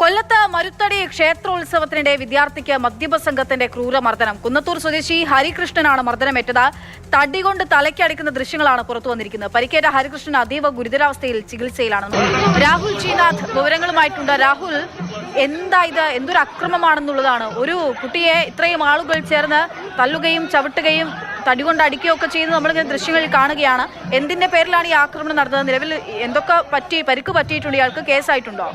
കൊല്ലത്ത് മരുത്തടി ക്ഷേത്രോത്സവത്തിനിടെ വിദ്യാർത്ഥിക്ക് മദ്യപ സംഘത്തിന്റെ ക്രൂരമർദ്ദനം. കുന്നത്തൂർ സ്വദേശി ഹരികൃഷ്ണനാണ് മർദ്ദനമേറ്റത്. തടികൊണ്ട് തലയ്ക്കടിക്കുന്ന ദൃശ്യങ്ങളാണ് പുറത്തു വന്നിരിക്കുന്നത്. പരിക്കേറ്റ ഹരികൃഷ്ണൻ അതീവ ഗുരുതരാവസ്ഥയിൽ ചികിത്സയിലാണ്. രാഹുൽ ചീനാഥ് വിവരങ്ങളുമായിട്ടുണ്ട്. രാഹുൽ, എന്താ ഇത്? എന്തൊരു അക്രമമാണെന്നുള്ളതാണ്. ഒരു കുട്ടിയെ ഇത്രയും ആളുകൾ ചേർന്ന് തല്ലുകയും ചവിട്ടുകയും തടികൊണ്ട് അടിക്കുകയൊക്കെ ചെയ്യുന്നത് നമ്മളിങ്ങനെ ദൃശ്യങ്ങളിൽ കാണുകയാണ്. എന്തിന്റെ പേരിലാണ് ഈ ആക്രമണം നടന്നത്? നിലവിൽ എന്തൊക്കെ പരിക്ക് പറ്റിയിട്ടുണ്ട്? ഇയാൾക്ക് കേസായിട്ടുണ്ടോ?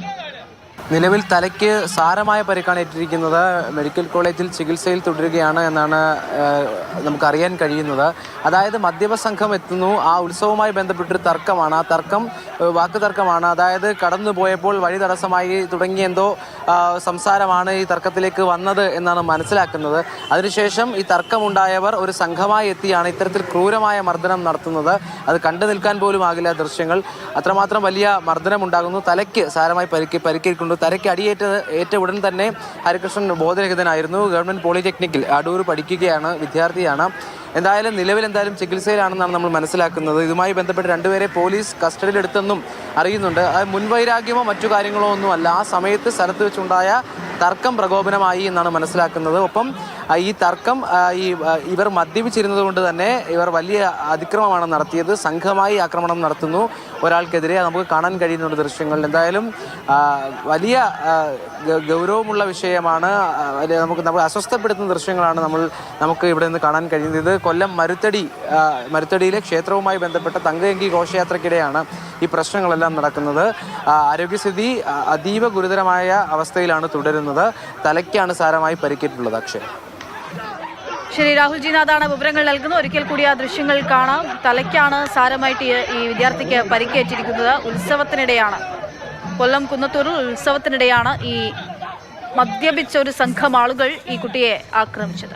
നിലവിൽ തലയ്ക്ക് സാരമായ പരിക്കാണ് ഏറ്റിരിക്കുന്നത്. മെഡിക്കൽ കോളേജിൽ ചികിത്സയിൽ തുടരുകയാണ് എന്നാണ് നമുക്കറിയാൻ കഴിയുന്നത്. അതായത് മദ്യപ സംഘം എത്തുന്നു, ആ ഉത്സവവുമായി ബന്ധപ്പെട്ടൊരു തർക്കമാണ്. ആ തർക്കം വാക്ക് തർക്കമാണ്. അതായത് കടന്നു പോയപ്പോൾ വഴി തടസ്സമായി തുടങ്ങിയ എന്തോ സംസാരമാണ് ഈ തർക്കത്തിലേക്ക് വന്നത് എന്നാണ് മനസ്സിലാക്കുന്നത്. അതിനുശേഷം ഈ തർക്കമുണ്ടായവർ ഒരു സംഘമായി എത്തിയാണ് ഇത്തരത്തിൽ ക്രൂരമായ മർദ്ദനം നടത്തുന്നത്. അത് കണ്ടു നിൽക്കാൻ പോലും ആകില്ല ദൃശ്യങ്ങൾ. അത്രമാത്രം വലിയ മർദ്ദനം ഉണ്ടാകുന്നു. തലയ്ക്ക് സാരമായി പരിക്കേൽക്കുന്നു. തലയ്ക്ക് ഏറ്റ ഉടൻ തന്നെ ഹരികൃഷ്ണൻ ബോധരഹിതനായിരുന്നു. ഗവൺമെന്റ് പോളിടെക്നിക്കിൽ അടൂർ പഠിക്കുകയാണ്, വിദ്യാർത്ഥിയാണ്. നിലവിൽ ചികിത്സയിലാണെന്നാണ് നമ്മൾ മനസ്സിലാക്കുന്നത്. ഇതുമായി ബന്ധപ്പെട്ട് രണ്ടുപേരെ പോലീസ് കസ്റ്റഡിയിലെടുത്തെന്നും അറിയുന്നുണ്ട്. അത് മുൻവൈരാഗ്യമോ മറ്റു കാര്യങ്ങളോ ഒന്നുമല്ല. ആ സമയത്ത് സ്ഥലത്ത് വെച്ചുണ്ടായ തർക്കം പ്രകോപനമായി എന്നാണ് മനസ്സിലാക്കുന്നത്. ഒപ്പം ഈ തർക്കം ഇവർ മദ്യപിച്ചിരുന്നത് കൊണ്ട് തന്നെ ഇവർ വലിയ അതിക്രമമാണ് നടത്തിയത്. സംഘമായി ആക്രമണം നടത്തുന്നു ഒരാൾക്കെതിരെ. നമുക്ക് കാണാൻ കഴിയുന്നുണ്ട് ദൃശ്യങ്ങൾ. വലിയ ഗൗരവമുള്ള വിഷയമാണ്. നമുക്ക് അസ്വസ്ഥപ്പെടുത്തുന്ന ദൃശ്യങ്ങളാണ് നമുക്ക് ഇവിടെ നിന്ന് കാണാൻ കഴിയുന്നത്. ഇത് കൊല്ലം മരുത്തടിയിലെ ക്ഷേത്രവുമായി ബന്ധപ്പെട്ട തങ്കയങ്കി ഘോഷയാത്രയ്ക്കിടെയാണ് ഈ പ്രശ്നങ്ങളെല്ലാം നടക്കുന്നത്. ആരോഗ്യസ്ഥിതി അതീവ ഗുരുതരമായ അവസ്ഥയിലാണ് തുടരുന്നത്. തലയ്ക്കാണ് സാരമായി പരിക്കേറ്റിട്ടുള്ളത്. അക്ഷയ്. ശരി, രാഹുൽ ജിനാഥാണ് വിവരങ്ങൾ നൽകുന്നത്. ഒരിക്കൽ കൂടി ആ ദൃശ്യങ്ങൾ കാണാം. തലയ്ക്കാണ് സാരമായിട്ട് ഈ വിദ്യാർത്ഥിക്ക് പരിക്കേറ്റിരിക്കുന്നത്. ഉത്സവത്തിനിടെയാണ്, കൊല്ലം കുന്നത്തൂരിൽ ഉത്സവത്തിനിടെയാണ് ഈ മദ്യപിച്ച ഒരു സംഘം ആളുകൾ ഈ കുട്ടിയെ ആക്രമിച്ചത്.